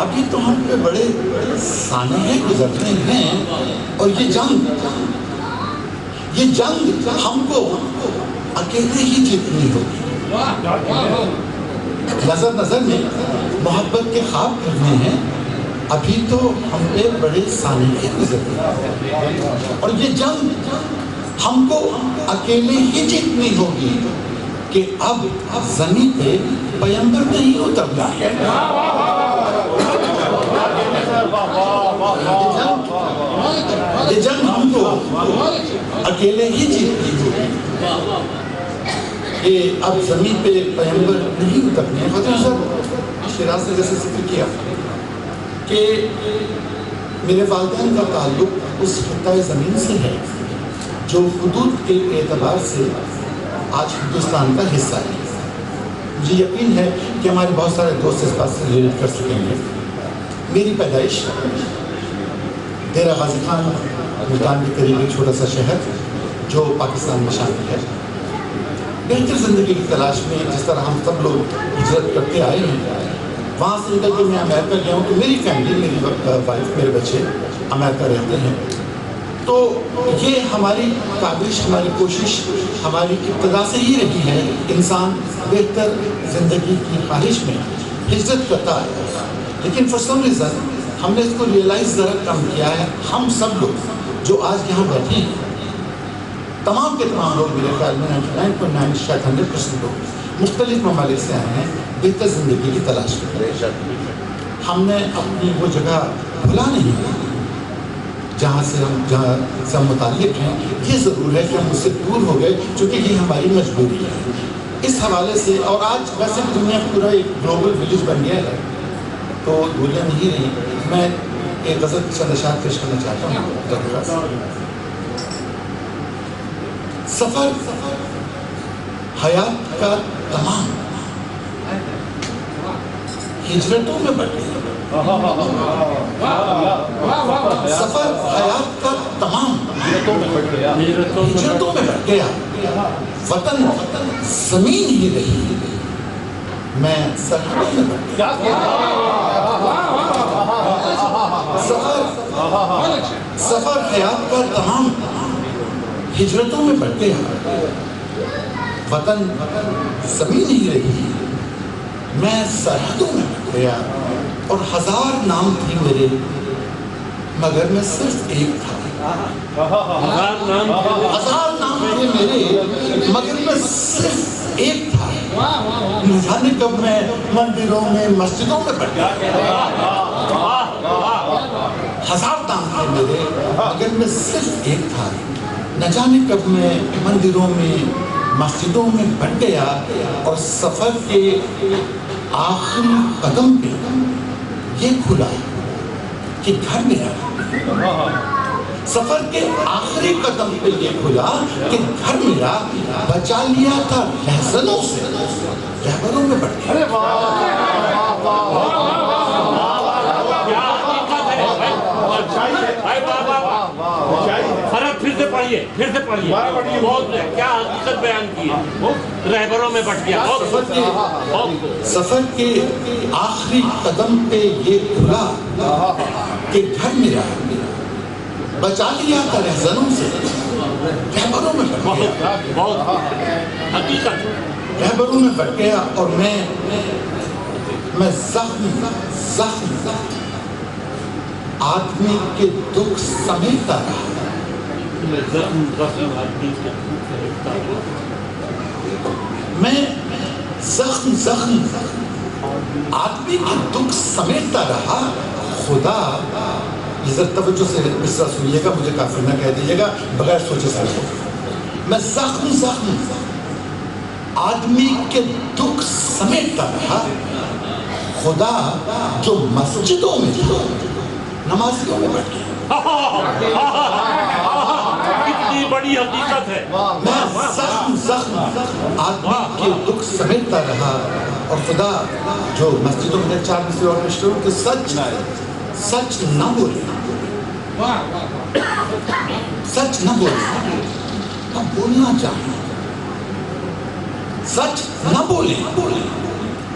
ابھی تو ہم پہ بڑے سانحے گزرتے ہیں، اور یہ جنگ ہم کو اکیلے ہی جیتنی ہوگی۔ نظر میں محبت کے خواب کرنے ہیں، ابھی تو ہم پہ بڑے سانحے گزرتے ہیں، اور یہ جنگ ہم کو اکیلے ہی جیتنی ہوگی کہ اب زمین پہ پیغمبر نہیں اترنا ہے۔ یہ جنگ ہم کو اکیلے ہی جیتنی ہوگی کہ اب زمین پہ پیغمبر نہیں اترنے ہیں۔ خطیب صاحب شیراز نے جیسے ذکر کیا کہ میرے والدین کا تعلق اس خطۂ زمین سے ہے جو حدود کے اعتبار سے آج ہندوستان کا حصہ ہے۔ مجھے یقین ہے کہ ہمارے بہت سارے دوست اس بات سے ریلیٹ کر سکیں گے۔ میری پیدائش ڈیرہ غازی خان ملتان کے قریب ایک چھوٹا سا شہر جو پاکستان میں شامل ہے۔ بہتر زندگی کی تلاش میں جس طرح ہم سب لوگ ہجرت کرتے آئے ہیں، وہاں سے نکل کے میں امریکہ گیا ہوں کہ میری فیملی، میری وائف، میرے بچے امریکہ رہتے ہیں۔ تو یہ ہماری کاوش، ہماری کوشش ہماری ابتدا سے ہی رہی ہے، انسان بہتر زندگی کی خواہش میں ہجرت کرتا ہے، لیکن فار سم ریزن ہم نے اس کو ریئلائز ذرا کم کیا ہے۔ ہم سب لوگ جو آج یہاں بیٹھے ہیں، تمام کے تمام لوگ میرے خیال میں 99.9 شاید 100% لوگ مختلف ممالک سے آئے ہیں بہتر زندگی کی تلاش میں۔ ہم نے اپنی وہ جگہ بھلا نہیں جہاں سے ہم متعلق ہیں۔ یہ ضرور ہے کہ ہم اس سے دور ہو گئے چونکہ یہ ہماری مجبوری ہے۔ اس حوالے سے، اور آج ویسے بھی دنیا پورا ایک گلوبل ولیج بن گیا ہے تو دوریاں نہیں رہی۔ میں ایک غزل چند اشعار پیش کرنا چاہتا ہوں۔ سفر حیات کا تمام ہجرتوں میں بٹ گیا۔ سفر حیات کا تمام ہجرتوں میں بٹ گیا، وطن زمین ہی رہی، میں سرحدوں میں بٹ گیا۔ سفر حیات کا تمام ہجرتوں میں بٹ گیا، وطن زمین ہی رہی، میں سرحدوں میں بٹ گیا۔ اور ہزار نام تھے میرے مگر میں صرف ایک تھا۔ ہزار نام تھے میرے مگر میں صرف ایک تھا۔ نہ جانے کب میں مندروں میں مسجدوں میں بٹ گیا۔ ہزار نام تھے میرے مگر میں صرف ایک تھا۔ نہ جانے کب میں مندروں میں مسجدوں میں بٹ گیا، اور سفر کے آخری قدم پہ یہ کھلا کہ گھر میرا۔ سفر کے آخری قدم پہ یہ کھلا کہ گھر میرا، بچا لیا تھا لہزنوں سے، رہبروں میں بٹ گیا۔ پھر سے پڑھیے بہت کیا حقیقت بیان کی ہے۔ رہبروں میں بٹ گیا۔ سفر کے آخری قدم پہ یہ کھلا کہ گھر میرا، بچا لیا تھا رہزنوں سے، رہبروں میں بٹ گیا۔ بہت حقیقت رہبروں میں بٹ گیا، اور میں زخم آدمی کے دکھ سمیٹتا رہا۔ میں زخم آدمی کے دکھ سمیٹتا رہا۔ خدا، ذرا توجہ سے مصرع سنیے گا، مجھے کافر نہ کہہ دیجیے گا بغیر سوچے سمجھے۔ میں زخم آدمی کے دکھ سمیٹتا رہا۔ خدا جو مسجدوں میں تھا، نمازیوں میں بٹ گیا۔ کتنی بڑی حقیقت ہے۔ میں زخم آدمی کے دکھ سمیٹتا رہا، اور خدا جو مسجدوں میں، 4 مصرے اور مشتروں کہ سچ نہ بولے، سچ نہ بولے، اب بولنا چاہیے۔ سچ نہ بولے،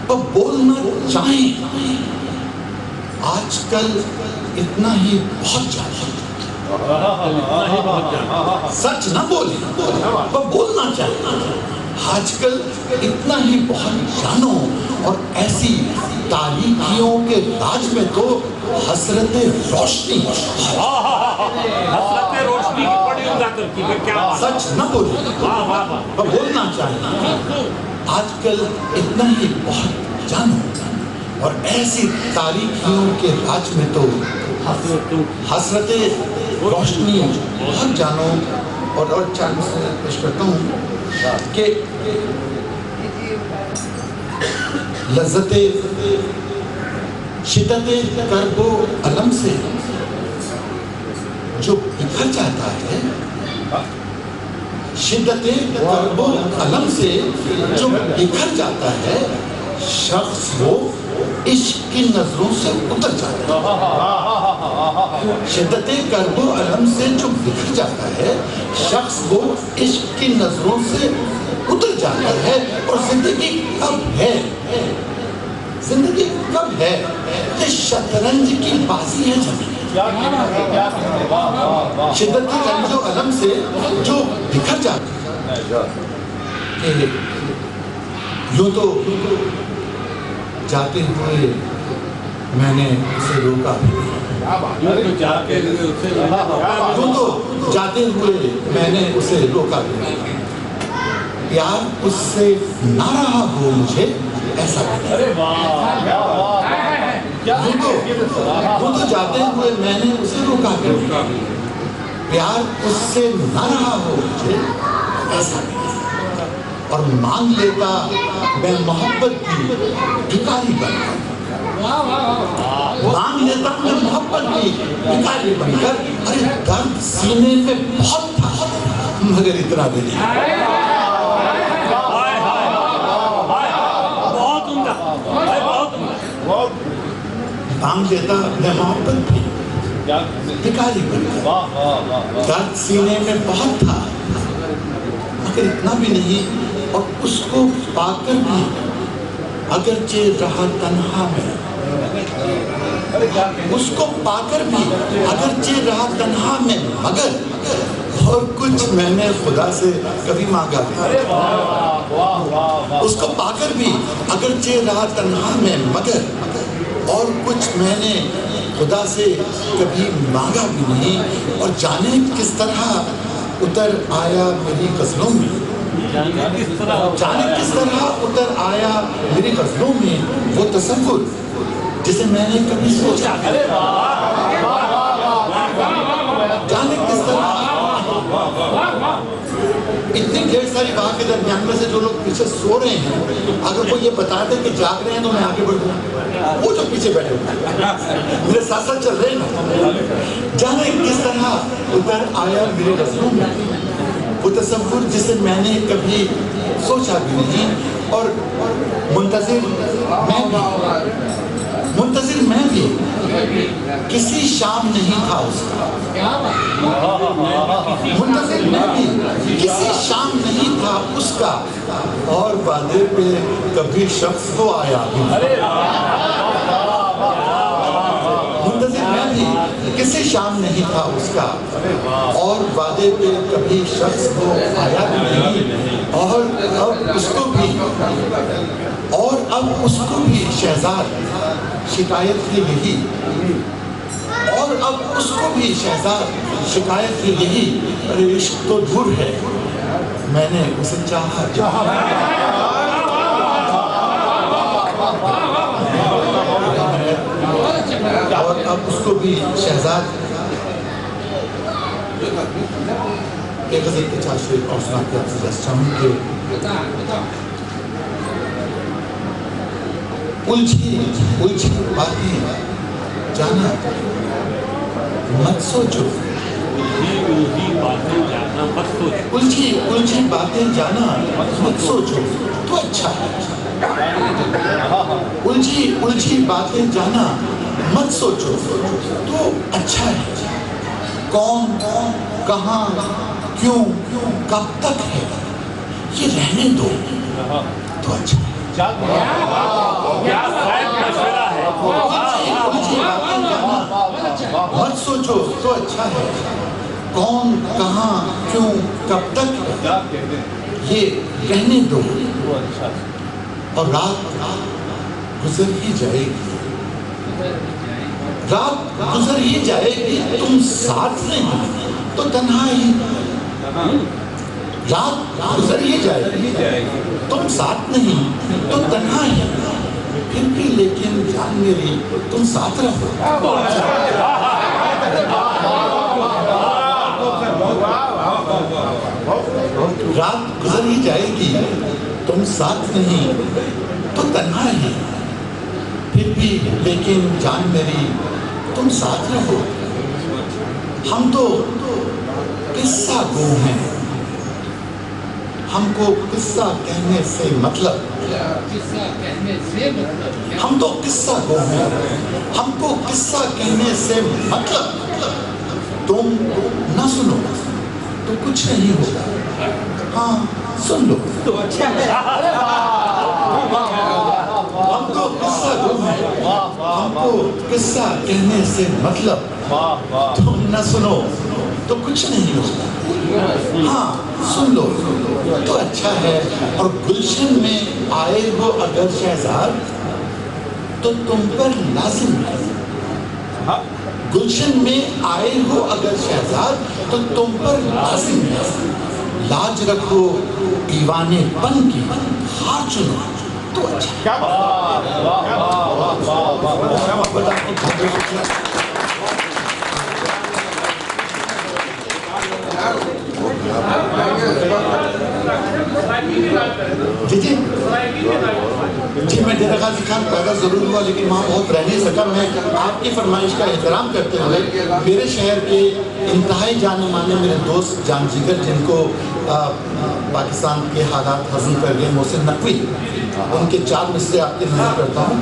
اب بولنا چاہیں، آج کل اتنا ہی بہت جانا، سچ نہ بولیں، وہ بولنا چاہیے، آج کل اتنا ہی بہت جانو، اور ایسی تاریکیوں کے راج میں تو حسرت روشنی، حسرت روشنی کی بڑی عمدہ ترکیب ہے، کیا بات ہے۔ سچ نہ بولیں، وہ بولنا چاہیے، آج کل اتنا ہی بہت جانو، اور ایسی تاریکیوں کے راج میں تو حسرت روشنی بہت جانو۔ اور چند سے پیش کرتا ہوں کہ لذت شدت کرب و الم سے جو بکھر جاتا ہے، شدت کرب و الم سے جو بکھر جاتا ہے، شخص وہ عشق کی نظروں سے اتر جاتا ہے۔ شدت کرب و الم سے جو بکھر جاتا ہے، شخص وہ عشق کی نظروں سے اتر جاتا ہے، اور زندگی کب ہے، زندگی کب ہے، یہ شطرنج کی بازی ہے جبھی۔ شدت رنج و الم سے جو بکھر جاتا ہے، یوں تو جاتے ہوئے میں نے اسے روکا بھی، یوں تو جاتے ہوئے میں نے اسے روکا بھی، پیار اس سے نہ رہا ہو مجھے ایسا بھی، یوں تو جاتے ہوئے میں نے اسے روکا بھی، پیار اس سے نہ رہا ہو مجھے ایسا بھی، اور مانگ لیتا میں محبت کی بھکاری بن کر، مانگ لیتا میں محبت کی بھکاری بن کر، ارے درد سینے میں بہت تھا مگر اتنا بھی نہیں، مانگ لیتا میں محبت کی بھکاری بن کر، درد سینے میں بہت تھا مگر اتنا بھی نہیں، اور اس کو پا کر بھی اگرچہ رہا تنہا میں، اس کو پا کر بھی اگرچہ رہا تنہا میں، مگر اور کچھ میں نے خدا سے کبھی مانگا بھی، اس کو پا کر بھی اگرچہ رہا تنہا میں، مگر اور کچھ میں نے خدا سے کبھی مانگا بھی نہیں، اور جانے کس طرح اتر آیا میری غزلوں میں، جانے کس طرح اتر آیا میری غزلوں میں وہ تصور جسے میں نے کبھی سوچا، جانے کس طرح اتنی ڈھیر ساری بات کے درمیان میں سے جو لوگ پیچھے سو رہے ہیں، اگر وہ یہ بتا دیں کہ جاگ رہے ہیں تو میں آگے بڑھوں، وہ جو پیچھے بیٹھے میرے ساتھ ساتھ چل رہے ہیں، جانے کس طرح اتر آیا میری غزلوں میں وہ تصور جسے میں نے کبھی سوچا بھی نہیں، اور منتظر میں بھی کسی شام نہیں تھا اس کا، منتظر میں بھی کسی شام نہیں تھا اس کا، اور وعدے پہ کبھی شخص کو آیا بھی، منتظر میں بھی کسی شام نہیں تھا اس کا، اور وعدے پہ کبھی شخص کو آیا بھی نہیں، اور اب اس کو بھی شہزاد شکایت کی یہی، اور اب اس کو بھی شہزاد شکایت کی یہی، ارے عشق تو دور ہے میں نے اسے چاہا، اور اب اس کو بھی شہزاد ایک غزل کے چار شعر اور سنا کے آپ سے چاہوں کہ الجھی باتیں جانا مت سوچو، الجھی باتیں جانا مت سوچو تو اچھا ہے، الجھی باتیں جانا مت سوچو تو اچھا ہے، کون کہاں کیوں کب تک ہے یہ رہنے دو تو اچھا ہے، الجھی سوچو تو اچھا ہے، کون کہاں کیوں کب تک یہ کہنے دو، اور رات گزر ہی جائے گی، رات گزر ہی جائے گی، تم ساتھ نہیں تو تنہائی، رات گزر ہی جائے گی، تم ساتھ نہیں تو تنہائی، پھر بھی لیکن جان میری تم ساتھ رہو، رات گزر ہی جائے گی، تم ساتھ نہیں تو تنہائی، پھر بھی لیکن جان میری تم ساتھ رہو، ہم تو قصہ گو ہیں، ہم کو قصہ کہنے سے مطلب، ہم تو قصہ گو ہیں، ہم کو قصہ کہنے سے مطلب، تم نہ سنو تو کچھ نہیں ہوگا، ہاں سن لو تو اچھا ہے، ہم تو قصہ گو ہیں، ہم کو قصہ کہنے سے مطلب، تم نہ سنو تو کچھ نہیں ہوگا، ہاں سن لو تو اچھا ہے، اور گلشن میں آئے ہو اگر شہزاد تو تم پر لازم ہے، گلشن میں آئے ہو اگر شہزاد تو تم پر لازم ہے، لاج رکھو دیوانے پن کی، ہار چنو تو اچھا ہے۔ جی میں ڈیرہ غازی خان پیدا ضرور ہوا لیکن وہاں بہت رہ نہیں سکا، میں آپ کی فرمائش کا احترام کرتے ہوئے میرے شہر کے انتہائی جانے مانے میرے دوست جان جگر جن کو پاکستان کے حالات ہضم کر گئے، محسن نقوی، ان کے 4 مصرے آپ کے نظر کرتا ہوں،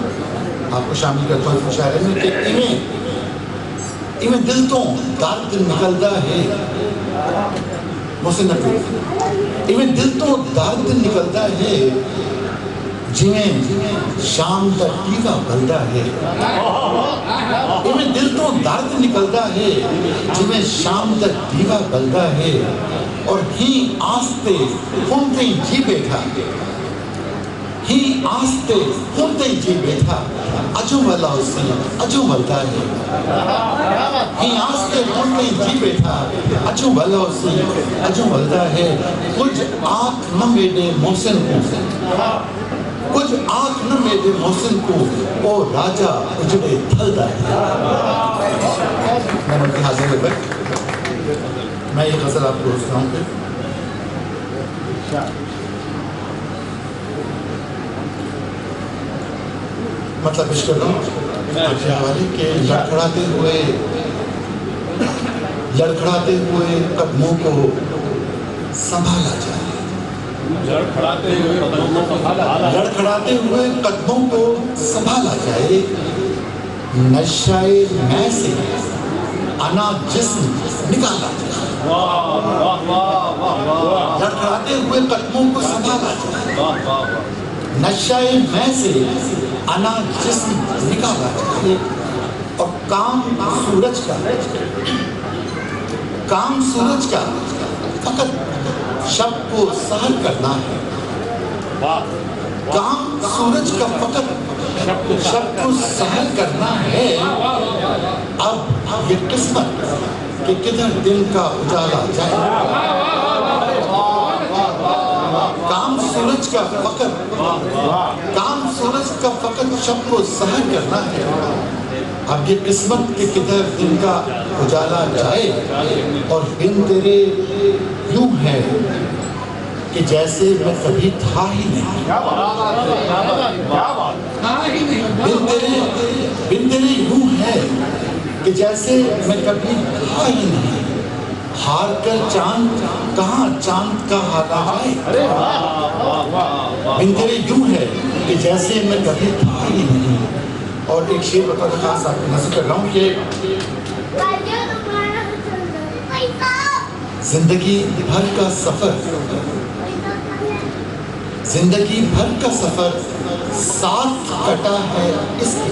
آپ کو شامل کرتا ہوں اس مشاعرے میں کہ ایویں دل تو درد نکلدا ہے، محسن نقوی، ایویں دل تو درد نکلدا ہے، جویں شام دا دیوا بلدا ہے، ایویں دل تو درد نکلدا ہے، جویں شام دا دیوا بلدا ہے، اور ہی آستے ہونتے جی بیٹھا، ہی آستے ہونتے جی بیٹھا، اجو والا اسی اجو ملدا ہے، ہی آستے ہونتے جی بیٹھا، اجو والا اسی اجو ملدا ہے، کچھ آنکھ نہ میرے محسن کو، کچھ آنکھ نہ میرے محسن کو، او راجہ اجڑے تھلدا ہے۔ میں ملکی حاضر ہوئے، میں یہ غزل آپ کو سناؤں گا، مطلب پیش کر رہا ہوں آپ کے حوالے کہ لڑکھڑاتے ہوئے قدموں کو سنبھالا جائے، لڑکھڑاتے ہوئے قدموں کو سنبھالا جائے، نشائے میں سے انا جسم نکالا جائے، لڑکھڑاتے ہوئے قدموں کو سنبھالا جائے، نشائے میں سے انا جسم نکالا جائے، اور کام سورج کا فقط شب کو سحر کرنا ہے، کام سورج کا فقط شب کو سحر کرنا ہے، اب یہ قسمت کہ کدھر دن کا اجالا جائے، کام سورج کا فقط شب کو سحر کرنا ہے، اب یہ قسمت کہ کدھر دن کا اجالا جائے، اور بن تیرے یوں ہے کہ جیسے میں کبھی تھا ہی نہیں، بن تیرے یوں ہے کہ جیسے میں کبھی تھا ہی نہیں، ہار کر چاند کہاں چاند کا حالا جائے، بن تیرے یوں ہے کہ جیسے میں کبھی تھا ہی نہیں۔ اور ایک شعر بطور خاص آپ کو نظر کر رہا ہوں کہ زندگی بھر کا سفر ساتھ کٹا ہے اس کے،